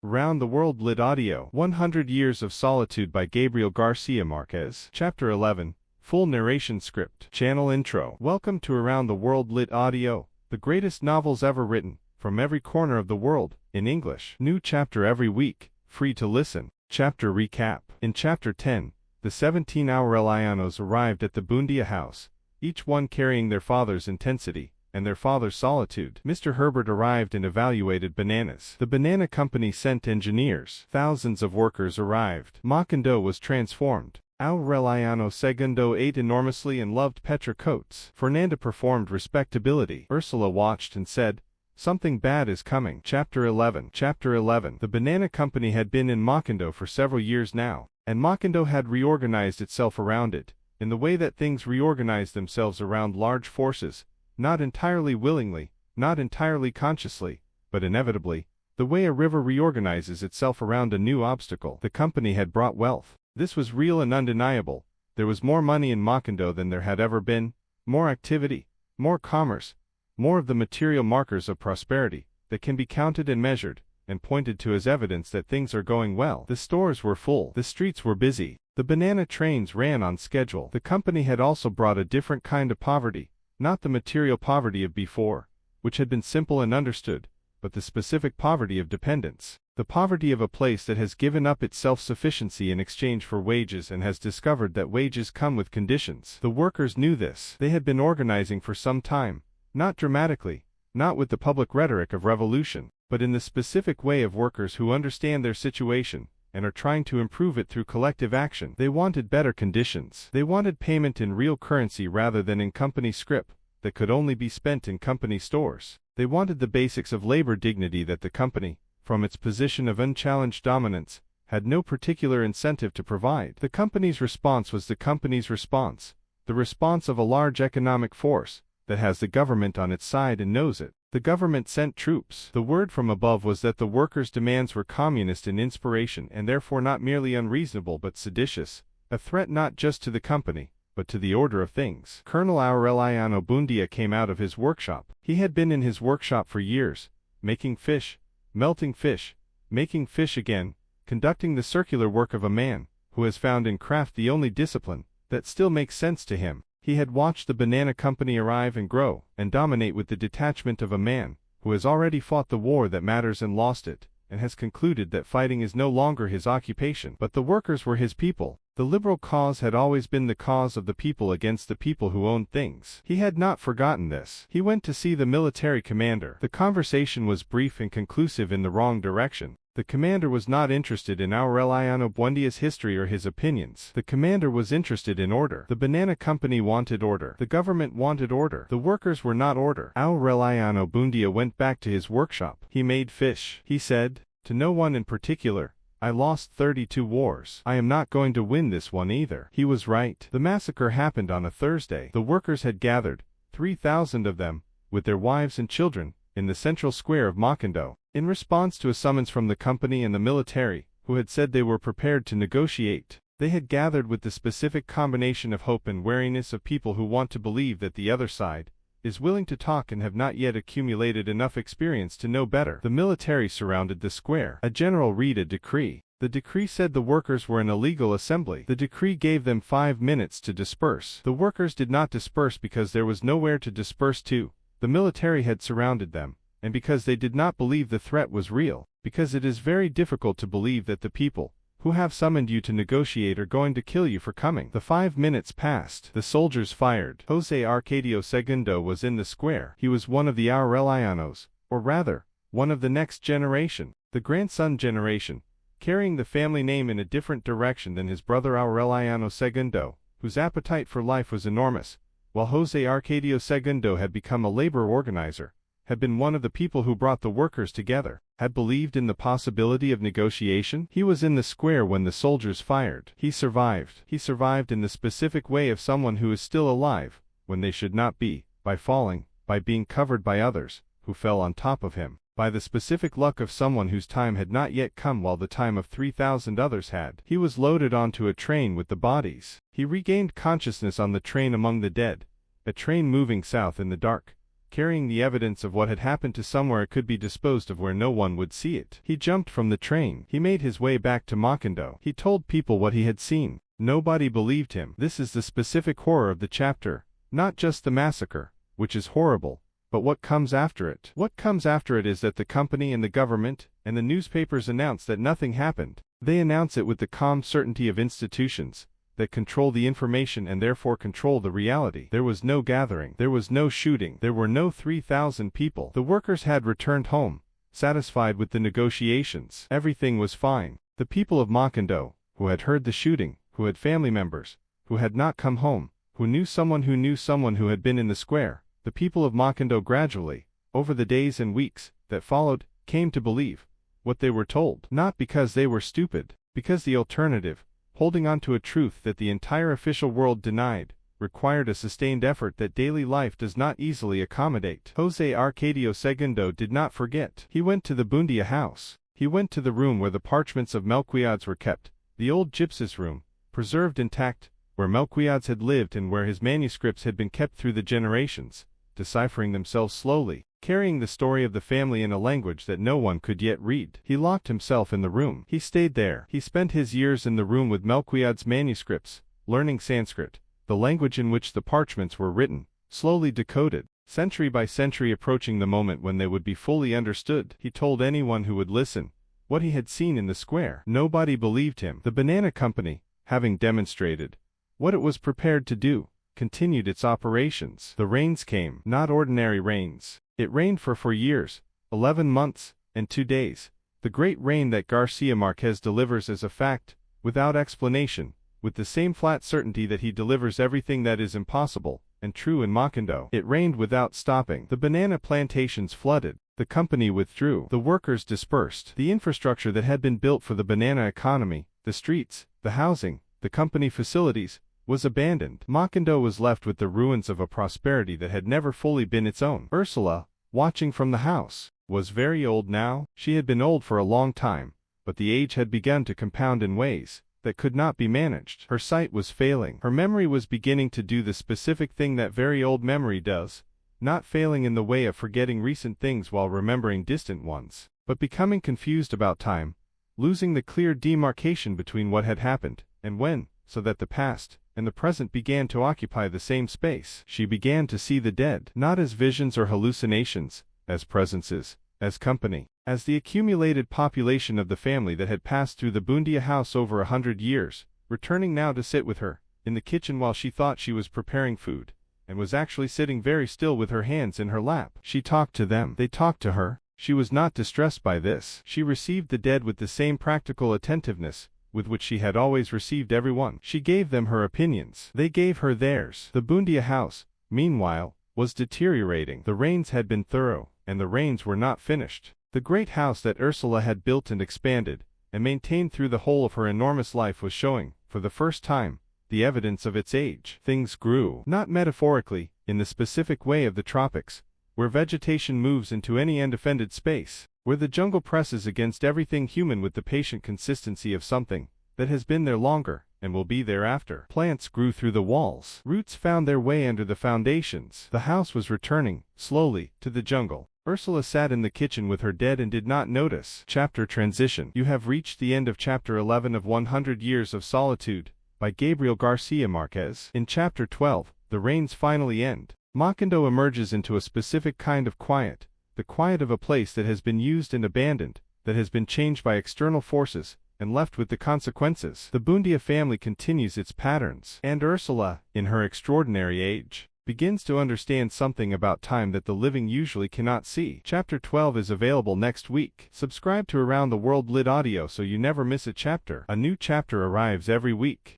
Around the World Lit Audio 100 Years of Solitude by Gabriel García Márquez. Chapter 11. Full Narration Script. Channel Intro. Welcome to Around the World Lit Audio, the greatest novels ever written, from every corner of the world, in English. New chapter every week, free to listen. Chapter Recap. In Chapter 10, the 17 Aurelianos arrived at the Buendía house, each one carrying their father's intensity and their father's solitude. Mr. Herbert arrived and evaluated bananas. The banana company sent engineers. Thousands of workers arrived. Macondo was transformed. Aureliano Segundo ate enormously and loved Petra coats. Fernanda performed respectability. Ursula watched and said, "Something bad is coming." Chapter 11. Chapter 11. The banana company had been in Macondo for several years now, and Macondo had reorganized itself around it, in the way that things reorganize themselves around large forces, not entirely willingly, not entirely consciously, but inevitably, the way a river reorganizes itself around a new obstacle. The company had brought wealth. This was real and undeniable. There was more money in Macondo than there had ever been, more activity, more commerce, more of the material markers of prosperity that can be counted and measured, and pointed to as evidence that things are going well. The stores were full. The streets were busy. The banana trains ran on schedule. The company had also brought a different kind of poverty, not the material poverty of before, which had been simple and understood, but the specific poverty of dependence. The poverty of a place that has given up its self-sufficiency in exchange for wages and has discovered that wages come with conditions. The workers knew this. They had been organizing for some time, not dramatically, not with the public rhetoric of revolution, but in the specific way of workers who understand their situation and are trying to improve it through collective action. They wanted better conditions. They wanted payment in real currency rather than in company scrip that could only be spent in company stores. They wanted the basics of labor dignity that the company, from its position of unchallenged dominance, had no particular incentive to provide. The company's response was the company's response, the response of a large economic force that has the government on its side and knows it. The government sent troops. The word from above was that the workers' demands were communist in inspiration and therefore not merely unreasonable but seditious, a threat not just to the company, but to the order of things. Colonel Aureliano Buendía came out of his workshop. He had been in his workshop for years, making fish, melting fish, making fish again, conducting the circular work of a man who has found in craft the only discipline that still makes sense to him. He had watched the banana company arrive and grow and dominate with the detachment of a man who has already fought the war that matters and lost it, and has concluded that fighting is no longer his occupation. But the workers were his people. The liberal cause had always been the cause of the people against the people who owned things. He had not forgotten this. He went to see the military commander. The conversation was brief and conclusive in the wrong direction. The commander was not interested in Aureliano Buendía's history or his opinions. The commander was interested in order. The banana company wanted order. The government wanted order. The workers were not order. Aureliano Buendía went back to his workshop. He made fish. He said, to no one in particular, "I lost 32 wars. I am not going to win this one either." He was right. The massacre happened on a Thursday. The workers had gathered, 3,000 of them, with their wives and children, in the central square of Macondo, in response to a summons from the company and the military, who had said they were prepared to negotiate. They had gathered with the specific combination of hope and wariness of people who want to believe that the other side is willing to talk and have not yet accumulated enough experience to know better. The military surrounded the square. A general read a decree. The decree said the workers were an illegal assembly. The decree gave them 5 minutes to disperse. The workers did not disperse because there was nowhere to disperse to. The military had surrounded them, and because they did not believe the threat was real, because it is very difficult to believe that the people who have summoned you to negotiate are going to kill you for coming. The 5 minutes passed. The soldiers fired. José Arcadio Segundo was in the square. He was one of the Aurelianos, or rather, one of the next generation, the grandson generation, carrying the family name in a different direction than his brother Aureliano Segundo, whose appetite for life was enormous. While José Arcadio Segundo had become a labor organizer, had been one of the people who brought the workers together, had believed in the possibility of negotiation. He was in the square when the soldiers fired. He survived. He survived in the specific way of someone who is still alive, when they should not be, by falling, by being covered by others, who fell on top of him, by the specific luck of someone whose time had not yet come while the time of 3,000 others had. He was loaded onto a train with the bodies. He regained consciousness on the train among the dead, a train moving south in the dark, carrying the evidence of what had happened to somewhere it could be disposed of where no one would see it. He jumped from the train. He made his way back to Macondo. He told people what he had seen. Nobody believed him. This is the specific horror of the chapter, not just the massacre, which is horrible, but what comes after it. What comes after it is that the company and the government and the newspapers announce that nothing happened. They announce it with the calm certainty of institutions that control the information and therefore control the reality. There was no gathering. There was no shooting. There were no 3,000 people. The workers had returned home, satisfied with the negotiations. Everything was fine. The people of Macondo, who had heard the shooting, who had family members, who had not come home, who knew someone who had been in the square, the people of Macondo gradually, over the days and weeks that followed, came to believe what they were told. Not because they were stupid, because the alternative, holding on to a truth that the entire official world denied, required a sustained effort that daily life does not easily accommodate. José Arcadio Segundo did not forget. He went to the Buendía house. He went to the room where the parchments of Melquiades were kept, the old gypsy room, preserved intact, where Melquiades had lived and where his manuscripts had been kept through the generations, deciphering themselves slowly, carrying the story of the family in a language that no one could yet read. He locked himself in the room. He stayed there. He spent his years in the room with Melquiades' manuscripts, learning Sanskrit, the language in which the parchments were written, slowly decoded, century by century approaching the moment when they would be fully understood. He told anyone who would listen what he had seen in the square. Nobody believed him. The banana company, having demonstrated what it was prepared to do, continued its operations. The rains came, not ordinary rains. It rained for 4 years, 11 months, and 2 days. The great rain that Garcia Marquez delivers as a fact, without explanation, with the same flat certainty that he delivers everything that is impossible and true in Macondo. It rained without stopping. The banana plantations flooded. The company withdrew. The workers dispersed. The infrastructure that had been built for the banana economy, the streets, the housing, the company facilities, was abandoned. Macondo was left with the ruins of a prosperity that had never fully been its own. Ursula, watching from the house, was very old now. She had been old for a long time, but the age had begun to compound in ways that could not be managed. Her sight was failing. Her memory was beginning to do the specific thing that very old memory does, not failing in the way of forgetting recent things while remembering distant ones, but becoming confused about time, losing the clear demarcation between what had happened and when, so that the past and the present began to occupy the same space. She began to see the dead, not as visions or hallucinations, as presences, as company, as the accumulated population of the family that had passed through the Buendía house over 100 years, returning now to sit with her, in the kitchen while she thought she was preparing food, and was actually sitting very still with her hands in her lap. She talked to them. They talked to her. She was not distressed by this. She received the dead with the same practical attentiveness with which she had always received everyone. She gave them her opinions. They gave her theirs. The Buendía house, meanwhile, was deteriorating. The rains had been thorough, and the rains were not finished. The great house that Ursula had built and expanded, and maintained through the whole of her enormous life was showing, for the first time, the evidence of its age. Things grew, not metaphorically, in the specific way of the tropics, where vegetation moves into any undefended space, where the jungle presses against everything human with the patient consistency of something that has been there longer and will be there after. Plants grew through the walls. Roots found their way under the foundations. The house was returning, slowly, to the jungle. Ursula sat in the kitchen with her dead and did not notice. Chapter Transition. You have reached the end of Chapter 11 of 100 Years of Solitude, by Gabriel García Márquez. In Chapter 12, the rains finally end. Macondo emerges into a specific kind of quiet, the quiet of a place that has been used and abandoned, that has been changed by external forces, and left with the consequences. The Buendía family continues its patterns, and Ursula, in her extraordinary age, begins to understand something about time that the living usually cannot see. Chapter 12 is available next week. Subscribe to Around the World Lit Audio so you never miss a chapter. A new chapter arrives every week.